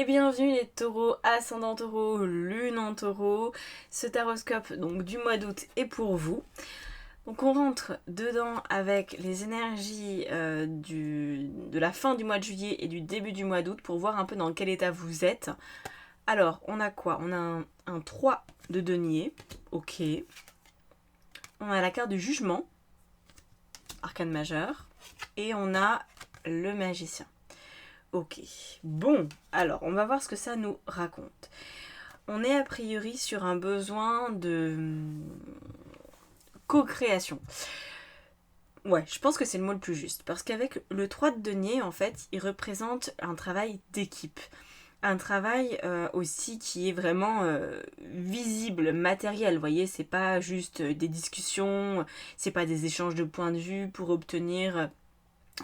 Et bienvenue les taureaux, ascendant taureau, lune en taureau. Ce taroscope donc du mois d'août est pour vous. Donc on rentre dedans avec les énergies de la fin du mois de juillet et du début du mois d'août pour voir un peu dans quel état vous êtes. Alors on a quoi? On a un 3 de denier, ok. On a la carte du jugement, arcane majeur. Et on a le magicien. Ok, bon, alors on va voir ce que ça nous raconte. On est a priori sur un besoin de co-création. Ouais, je pense que c'est le mot le plus juste. Parce qu'avec le 3 de denier, en fait, il représente un travail d'équipe. Un travail aussi qui est vraiment visible, matériel. Vous voyez, c'est pas juste des discussions, c'est pas des échanges de points de vue pour obtenir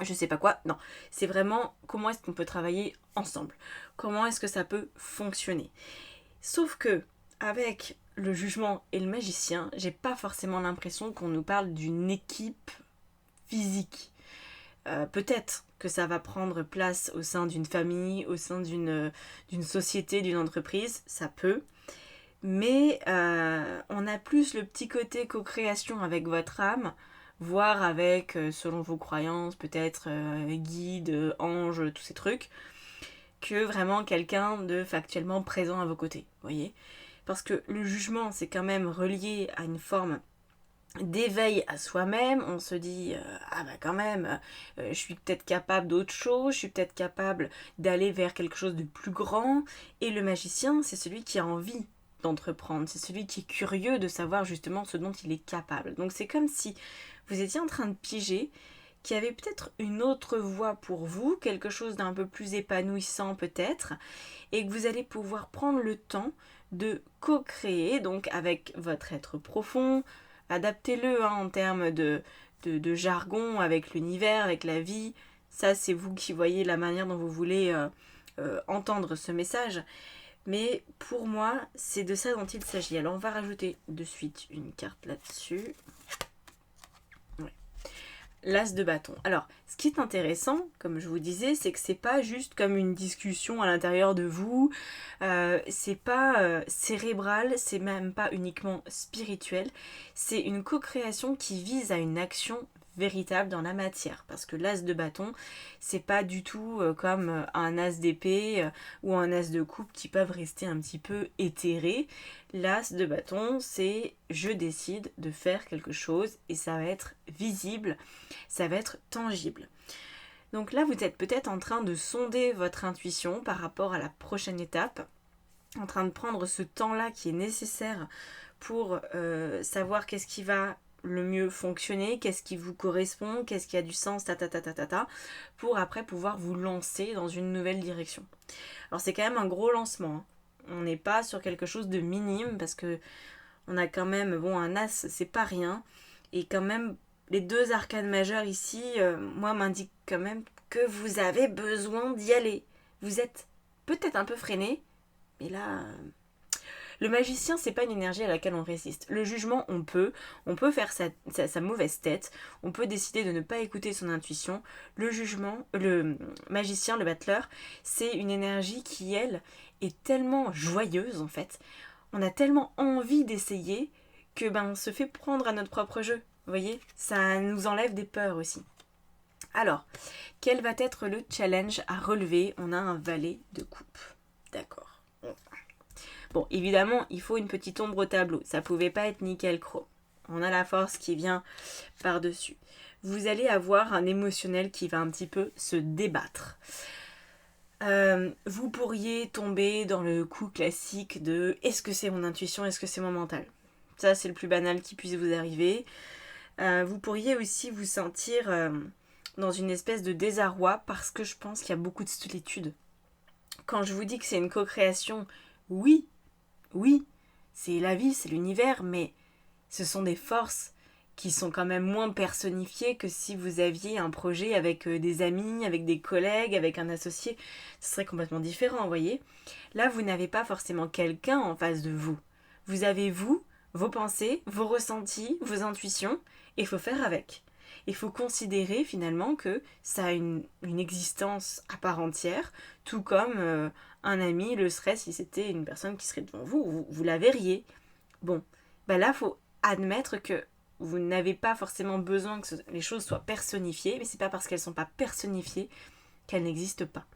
je sais pas quoi, non, c'est vraiment comment est-ce qu'on peut travailler ensemble, comment est-ce que ça peut fonctionner. Sauf que avec le jugement et le magicien, j'ai pas forcément l'impression qu'on nous parle d'une équipe physique. Peut-être que ça va prendre place au sein d'une famille, au sein d'une société, d'une entreprise, ça peut. Mais on a plus le petit côté co-création avec votre âme, voire avec, selon vos croyances, peut-être guide, ange, tous ces trucs, que vraiment quelqu'un de factuellement présent à vos côtés, vous voyez. Parce que le jugement, c'est quand même relié à une forme d'éveil à soi-même, on se dit ah bah quand même je suis peut-être capable d'autre chose, je suis peut-être capable d'aller vers quelque chose de plus grand, et le magicien c'est celui qui a envie d'entreprendre, c'est celui qui est curieux de savoir justement ce dont il est capable. Donc c'est comme si vous étiez en train de piger qu'il y avait peut-être une autre voie pour vous, quelque chose d'un peu plus épanouissant peut-être, et que vous allez pouvoir prendre le temps de co-créer, donc avec votre être profond. Adaptez-le en termes de jargon avec l'univers, avec la vie. Ça, c'est vous qui voyez la manière dont vous voulez entendre ce message. Mais pour moi, c'est de ça dont il s'agit. Alors, on va rajouter de suite une carte là-dessus. Ouais. L'as de bâton. Alors, ce qui est intéressant, comme je vous disais, c'est que c'est pas juste comme une discussion à l'intérieur de vous, c'est pas cérébral, c'est même pas uniquement spirituel, c'est une co-création qui vise à une action véritable dans la matière, parce que l'as de bâton, c'est pas du tout comme un as d'épée ou un as de coupe qui peuvent rester un petit peu éthérés. L'as de bâton, c'est je décide de faire quelque chose et ça va être visible, ça va être tangible. Donc là, vous êtes peut-être en train de sonder votre intuition par rapport à la prochaine étape, en train de prendre ce temps-là qui est nécessaire pour savoir qu'est-ce qui va le mieux fonctionner, qu'est-ce qui vous correspond, qu'est-ce qui a du sens, pour après pouvoir vous lancer dans une nouvelle direction. Alors c'est quand même un gros lancement, hein. On n'est pas sur quelque chose de minime parce que on a quand même, bon, un as, c'est pas rien, et quand même les deux arcanes majeures ici, moi, m'indiquent quand même que vous avez besoin d'y aller. Vous êtes peut-être un peu freiné, mais là, le magicien, c'est pas une énergie à laquelle on résiste. Le jugement, on peut faire sa mauvaise tête, on peut décider de ne pas écouter son intuition. Le jugement, le magicien, le battleur, c'est une énergie qui, elle, est tellement joyeuse en fait. On a tellement envie d'essayer que on se fait prendre à notre propre jeu. Vous voyez, ça nous enlève des peurs aussi. Alors, quel va être le challenge à relever? On a un valet de coupe. D'accord. Bon, évidemment, il faut une petite ombre au tableau. Ça pouvait pas être nickel chrome. On a la force qui vient par-dessus. Vous allez avoir un émotionnel qui va un petit peu se débattre. Vous pourriez tomber dans le coup classique de est-ce que c'est mon intuition, est-ce que c'est mon mental? Ça, c'est le plus banal qui puisse vous arriver. Vous pourriez aussi vous sentir dans une espèce de désarroi parce que je pense qu'il y a beaucoup de solitude. Quand je vous dis que c'est une co-création, oui, c'est la vie, c'est l'univers, mais ce sont des forces qui sont quand même moins personnifiées que si vous aviez un projet avec des amis, avec des collègues, avec un associé. Ce serait complètement différent, vous voyez. Là, vous n'avez pas forcément quelqu'un en face de vous. Vous avez vous, vos pensées, vos ressentis, vos intuitions, et il faut faire avec. Il faut considérer finalement que ça a une existence à part entière, tout comme un ami le serait si c'était une personne qui serait devant vous, vous la verriez. Bon, là, il faut admettre que vous n'avez pas forcément besoin que les choses soient personnifiées, mais c'est pas parce qu'elles ne sont pas personnifiées qu'elles n'existent pas.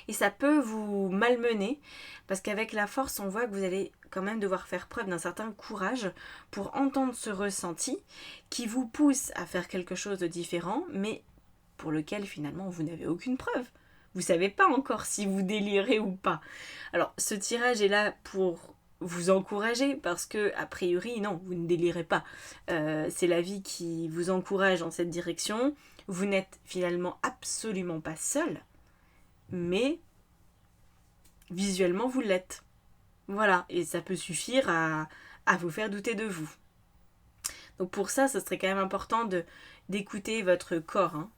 Et ça peut vous malmener, parce qu'avec la force, on voit que vous allez quand même devoir faire preuve d'un certain courage pour entendre ce ressenti qui vous pousse à faire quelque chose de différent, mais pour lequel finalement vous n'avez aucune preuve. Vous ne savez pas encore si vous délirez ou pas. Alors ce tirage est là pour vous encourager, parce que a priori non, vous ne délirez pas. C'est la vie qui vous encourage dans cette direction. Vous n'êtes finalement absolument pas seul, mais visuellement vous l'êtes. Voilà, et ça peut suffire à vous faire douter de vous. Donc pour ça, ce serait quand même important d'écouter votre corps.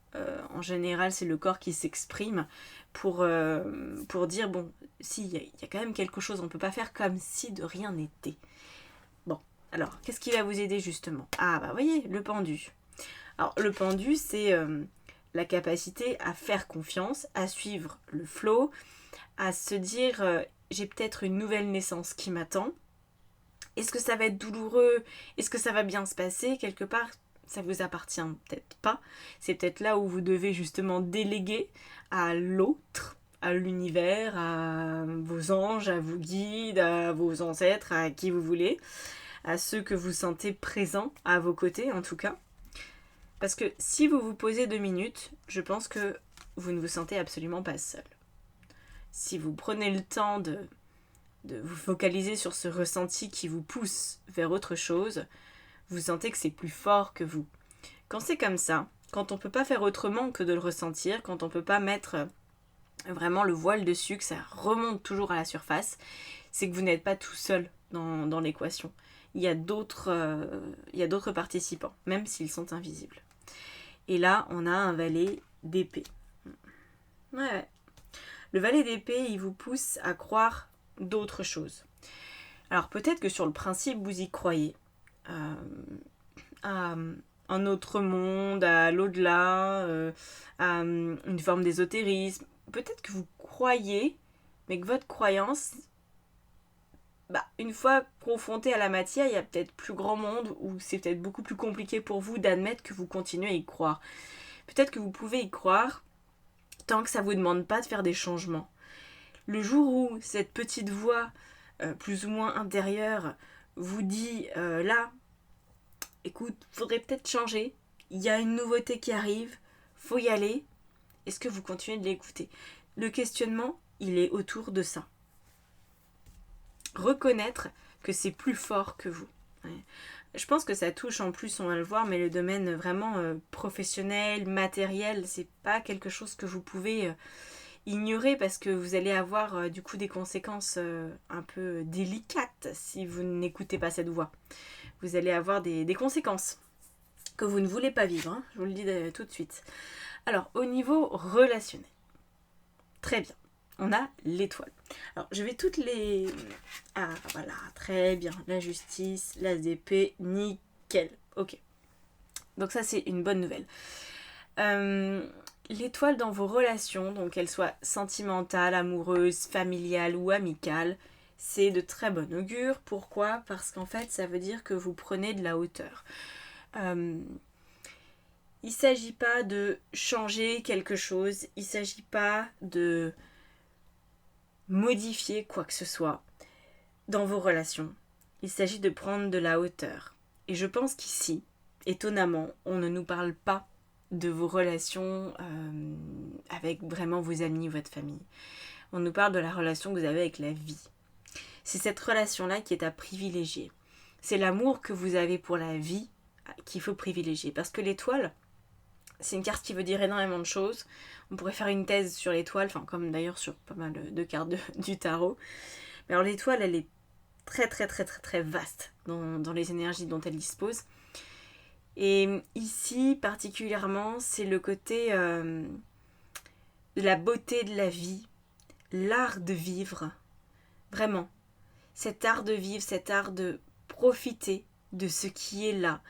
En général, c'est le corps qui s'exprime pour dire, bon, si, il y a quand même quelque chose, on ne peut pas faire comme si de rien n'était. Bon, alors, qu'est-ce qui va vous aider justement ? Ah, vous voyez, le pendu. Alors, le pendu, c'est la capacité à faire confiance, à suivre le flow, à se dire, j'ai peut-être une nouvelle naissance qui m'attend. Est-ce que ça va être douloureux ? Est-ce que ça va bien se passer ? Quelque part, ça vous appartient peut-être pas. C'est peut-être là où vous devez justement déléguer à l'autre, à l'univers, à vos anges, à vos guides, à vos ancêtres, à qui vous voulez, à ceux que vous sentez présents à vos côtés en tout cas. Parce que si vous vous posez 2 minutes, je pense que vous ne vous sentez absolument pas seul. Si vous prenez le temps de vous focaliser sur ce ressenti qui vous pousse vers autre chose, vous sentez que c'est plus fort que vous. Quand c'est comme ça, quand on ne peut pas faire autrement que de le ressentir, quand on ne peut pas mettre vraiment le voile dessus, que ça remonte toujours à la surface, c'est que vous n'êtes pas tout seul dans l'équation. Il y a d'autres participants, même s'ils sont invisibles. Et là, on a un valet d'épée. Ouais. Le valet d'épée, il vous pousse à croire d'autres choses. Alors peut-être que sur le principe, vous y croyez. À un autre monde, à l'au-delà, à une forme d'ésotérisme. Peut-être que vous croyez, mais que votre croyance, une fois confronté à la matière, il y a peut-être plus grand monde, ou c'est peut-être beaucoup plus compliqué pour vous d'admettre que vous continuez à y croire. Peut-être que vous pouvez y croire tant que ça ne vous demande pas de faire des changements. Le jour où cette petite voix, plus ou moins intérieure, vous dit là, écoute, faudrait peut-être changer, il y a une nouveauté qui arrive, faut y aller, est-ce que vous continuez de l'écouter ? Le questionnement, il est autour de ça. Reconnaître que c'est plus fort que vous. Je pense que ça touche en plus, on va le voir, mais le domaine vraiment professionnel, matériel, c'est pas quelque chose que vous pouvez ignorer, parce que vous allez avoir du coup des conséquences un peu délicates si vous n'écoutez pas cette voix. Vous allez avoir des conséquences que vous ne voulez pas vivre, je vous le dis tout de suite. Alors, au niveau relationnel, très bien, on a l'étoile. Alors, je vais toutes les... Ah, voilà, très bien, la justice, l'as d'épée, nickel, ok. Donc ça, c'est une bonne nouvelle. L'étoile dans vos relations, donc qu'elles soient sentimentales, amoureuses, familiales ou amicales, c'est de très bon augure. Pourquoi ? Parce qu'en fait, ça veut dire que vous prenez de la hauteur. Il ne s'agit pas de changer quelque chose, il ne s'agit pas de modifier quoi que ce soit dans vos relations. Il s'agit de prendre de la hauteur. Et je pense qu'ici, étonnamment, on ne nous parle pas de vos relations avec vraiment vos amis, votre famille. On nous parle de la relation que vous avez avec la vie. C'est cette relation-là qui est à privilégier. C'est l'amour que vous avez pour la vie qu'il faut privilégier. Parce que l'étoile, c'est une carte qui veut dire énormément de choses. On pourrait faire une thèse sur l'étoile, enfin comme d'ailleurs sur pas mal de cartes du tarot. Mais alors l'étoile, elle est très très très très très vaste dans les énergies dont elle dispose. Et ici, particulièrement, c'est le côté de la beauté de la vie, l'art de vivre. Vraiment. Cet art de vivre, cet art de profiter de ce qui est là,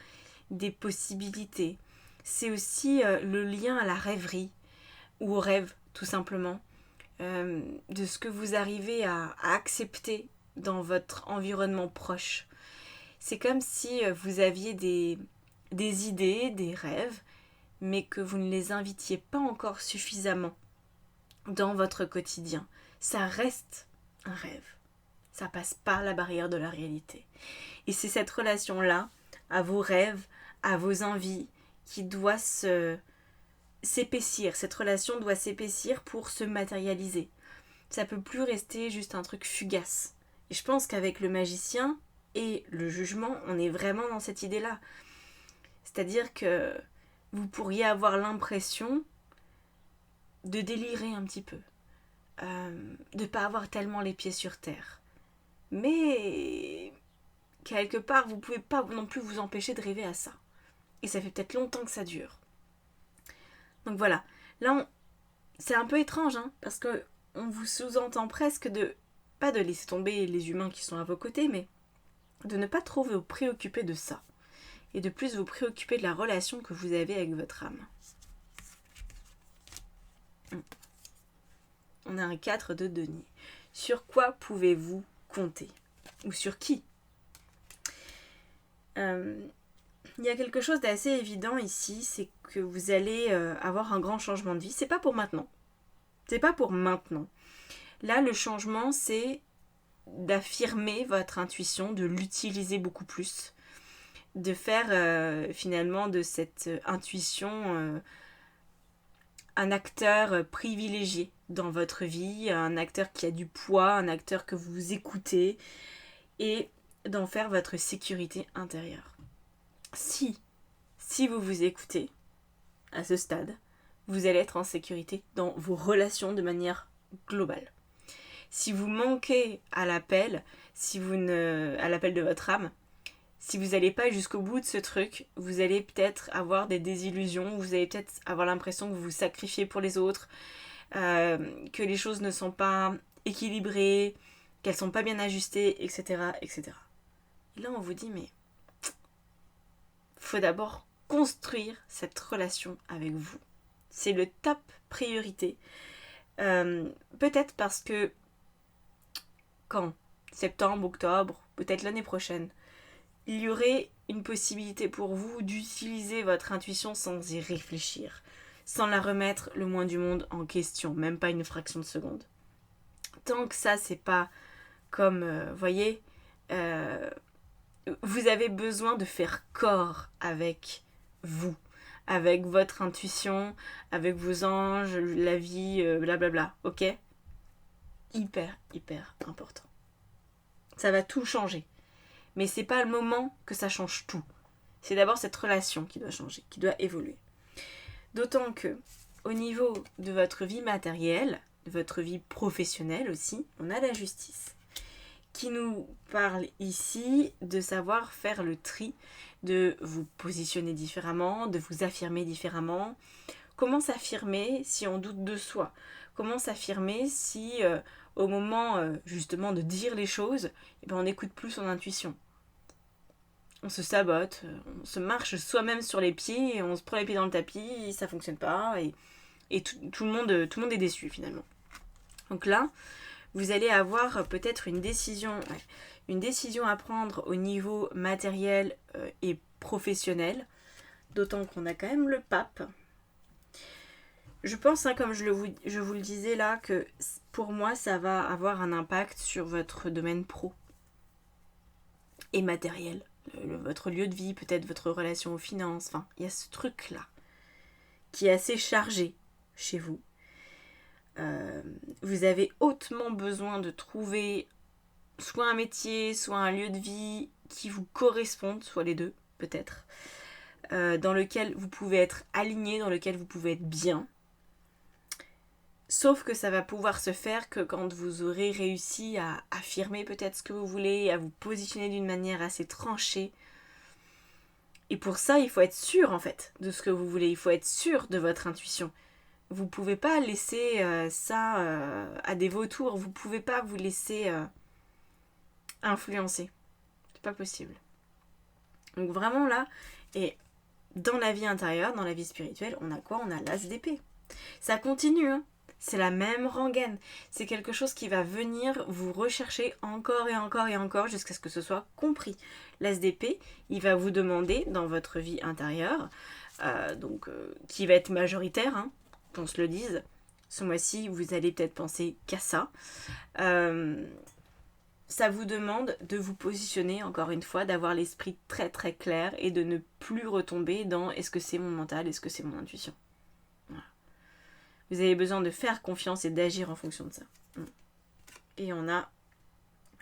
des possibilités, C'est aussi le lien à la rêverie, ou au rêve tout simplement, de ce que vous arrivez à accepter dans votre environnement proche. C'est comme si vous aviez des idées, des rêves, mais que vous ne les invitiez pas encore suffisamment dans votre quotidien. Ça reste un rêve. Ça passe pas la barrière de la réalité. Et c'est cette relation-là, à vos rêves, à vos envies, qui doit s'épaissir. Cette relation doit s'épaissir pour se matérialiser. Ça peut plus rester juste un truc fugace. Et je pense qu'avec le magicien et le jugement, on est vraiment dans cette idée-là. C'est-à-dire que vous pourriez avoir l'impression de délirer un petit peu, de ne pas avoir tellement les pieds sur terre. Mais quelque part, vous ne pouvez pas non plus vous empêcher de rêver à ça. Et ça fait peut-être longtemps que ça dure. Donc voilà, là, c'est un peu étrange, hein, parce qu'on vous sous-entend presque pas de laisser tomber les humains qui sont à vos côtés, mais de ne pas trop vous préoccuper de ça. Et de plus vous préoccuper de la relation que vous avez avec votre âme. On a un 4 de denier. Sur quoi pouvez-vous compter? Ou sur qui? Il y a quelque chose d'assez évident ici, c'est que vous allez avoir un grand changement de vie. C'est pas pour maintenant. C'est pas pour maintenant. Là, le changement, c'est d'affirmer votre intuition, de l'utiliser beaucoup plus, de faire finalement de cette intuition un acteur privilégié dans votre vie, un acteur qui a du poids, un acteur que vous écoutez, et d'en faire votre sécurité intérieure. Si vous vous écoutez à ce stade, vous allez être en sécurité dans vos relations de manière globale. Si vous manquez à l'appel, à l'appel de votre âme, si vous n'allez pas jusqu'au bout de ce truc, vous allez peut-être avoir des désillusions, vous allez peut-être avoir l'impression que vous vous sacrifiez pour les autres, que les choses ne sont pas équilibrées, qu'elles ne sont pas bien ajustées, etc., etc. Et là, on vous dit, mais faut d'abord construire cette relation avec vous. C'est le top priorité. Peut-être parce que quand septembre, octobre, peut-être l'année prochaine, il y aurait une possibilité pour vous d'utiliser votre intuition sans y réfléchir, sans la remettre le moins du monde en question, même pas une fraction de seconde. Tant que ça, c'est pas comme, voyez, vous avez besoin de faire corps avec vous, avec votre intuition, avec vos anges, la vie, blablabla, ok? Hyper, hyper important. Ça va tout changer. Mais c'est pas le moment que ça change tout. C'est d'abord cette relation qui doit changer, qui doit évoluer. D'autant que, au niveau de votre vie matérielle, de votre vie professionnelle aussi, on a la justice, qui nous parle ici de savoir faire le tri, de vous positionner différemment, de vous affirmer différemment. Comment s'affirmer si on doute de soi? Comment s'affirmer si, au moment justement de dire les choses, on n'écoute plus son intuition? On se sabote, on se marche soi-même sur les pieds, on se prend les pieds dans le tapis, ça fonctionne pas, et tout le monde est déçu finalement. Donc là, vous allez avoir peut-être une décision à prendre au niveau matériel et professionnel, d'autant qu'on a quand même le pape. Je pense, comme je vous le disais là, que pour moi, ça va avoir un impact sur votre domaine pro et matériel. Votre lieu de vie, peut-être votre relation aux finances, enfin, il y a ce truc-là qui est assez chargé chez vous. Vous avez hautement besoin de trouver soit un métier, soit un lieu de vie qui vous corresponde, soit les deux, peut-être, dans lequel vous pouvez être aligné, dans lequel vous pouvez être bien. Sauf que ça va pouvoir se faire que quand vous aurez réussi à affirmer peut-être ce que vous voulez, à vous positionner d'une manière assez tranchée. Et pour ça, il faut être sûr en fait de ce que vous voulez, il faut être sûr de votre intuition. Vous pouvez pas laisser ça à des vautours, vous pouvez pas vous laisser influencer. C'est pas possible. Donc vraiment là, et dans la vie intérieure, dans la vie spirituelle, on a quoi? On a l'as d'épée. Ça continue, hein. C'est la même rengaine. C'est quelque chose qui va venir vous rechercher encore et encore et encore jusqu'à ce que ce soit compris. L'as d'épée, il va vous demander dans votre vie intérieure, qui va être majoritaire, hein, qu'on se le dise. Ce mois-ci, vous allez peut-être penser qu'à ça. Ça vous demande de vous positionner, encore une fois, d'avoir l'esprit très très clair et de ne plus retomber dans est-ce que c'est mon mental, est-ce que c'est mon intuition. Voilà. Vous avez besoin de faire confiance et d'agir en fonction de ça. Et on a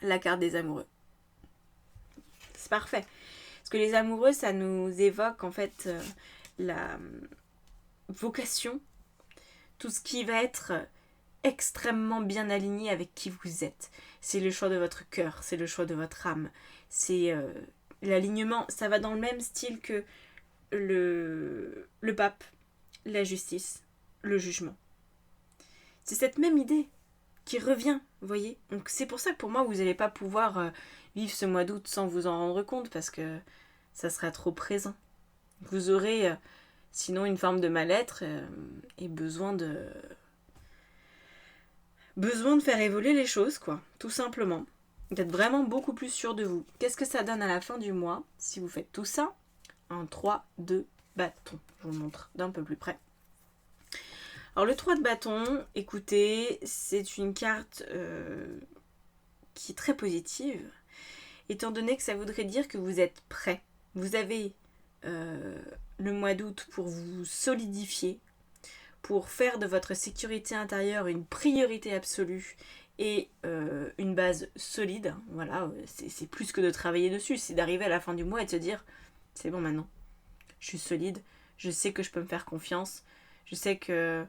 la carte des amoureux. C'est parfait. Parce que les amoureux, ça nous évoque en fait la vocation, tout ce qui va être extrêmement bien aligné avec qui vous êtes. C'est le choix de votre cœur, c'est le choix de votre âme. C'est l'alignement, ça va dans le même style que le pape, la justice, le jugement. C'est cette même idée qui revient, vous voyez. Donc c'est pour ça que pour moi, vous n'allez pas pouvoir vivre ce mois d'août sans vous en rendre compte parce que ça sera trop présent. Vous aurez sinon une forme de mal-être et besoin de faire évoluer les choses, quoi, tout simplement. D'être vraiment beaucoup plus sûr de vous. Qu'est-ce que ça donne à la fin du mois si vous faites tout ça? Un 3 de bâton. Je vous le montre d'un peu plus près. Alors le 3 de bâton, écoutez, c'est une carte qui est très positive, étant donné que ça voudrait dire que vous êtes prêt. Vous avez le mois d'août pour vous solidifier, pour faire de votre sécurité intérieure une priorité absolue et une base solide. Voilà, c'est plus que de travailler dessus, c'est d'arriver à la fin du mois et de se dire c'est bon maintenant, je suis solide, je sais que je peux me faire confiance, je sais que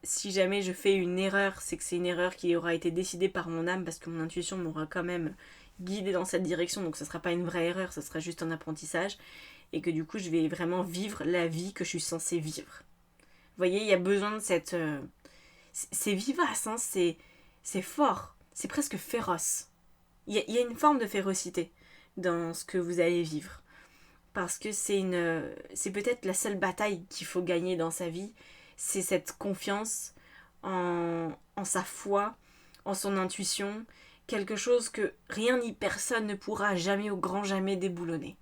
si jamais je fais une erreur, c'est que c'est une erreur qui aura été décidée par mon âme parce que mon intuition m'aura quand même guidée dans cette direction, donc ce ne sera pas une vraie erreur, ce sera juste un apprentissage et que du coup je vais vraiment vivre la vie que je suis censée vivre. Vous voyez, il y a besoin de cette... c'est vivace, hein, c'est fort, c'est presque féroce. Il y a une forme de férocité dans ce que vous allez vivre. Parce que c'est peut-être la seule bataille qu'il faut gagner dans sa vie. C'est cette confiance en sa foi, en son intuition. Quelque chose que rien ni personne ne pourra jamais au grand jamais déboulonner.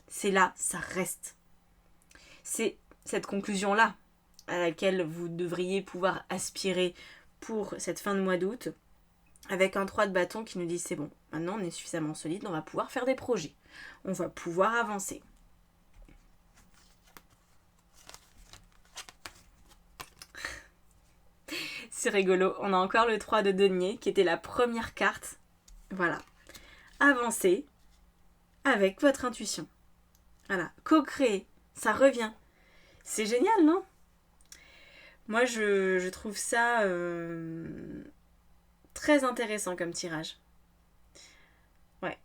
C'est là, ça reste. C'est cette conclusion-là à laquelle vous devriez pouvoir aspirer pour cette fin de mois d'août, avec un 3 de bâton qui nous dit c'est bon, maintenant on est suffisamment solide, on va pouvoir faire des projets, on va pouvoir avancer. C'est rigolo, on a encore le 3 de denier qui était la première carte. Voilà, avancez avec votre intuition. Voilà, co-créer, ça revient. C'est génial, non ? Moi, je trouve ça très intéressant comme tirage. Ouais.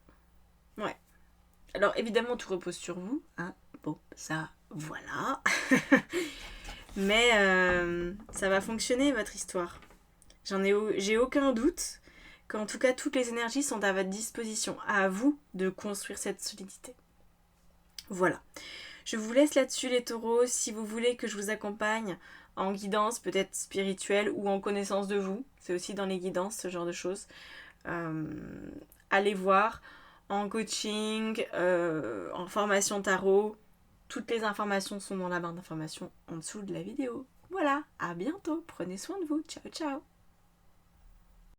Alors, évidemment, tout repose sur vous. Hein. Bon, ça, voilà. Mais ça va fonctionner, votre histoire. J'ai aucun doute qu'en tout cas, toutes les énergies sont à votre disposition. À vous de construire cette solidité. Voilà. Je vous laisse là-dessus, les taureaux. Si vous voulez que je vous accompagne en guidance, peut-être spirituelle ou en connaissance de vous, c'est aussi dans les guidances, ce genre de choses. Allez voir en coaching, en formation tarot. Toutes les informations sont dans la barre d'informations en dessous de la vidéo. Voilà, à bientôt. Prenez soin de vous. Ciao, ciao.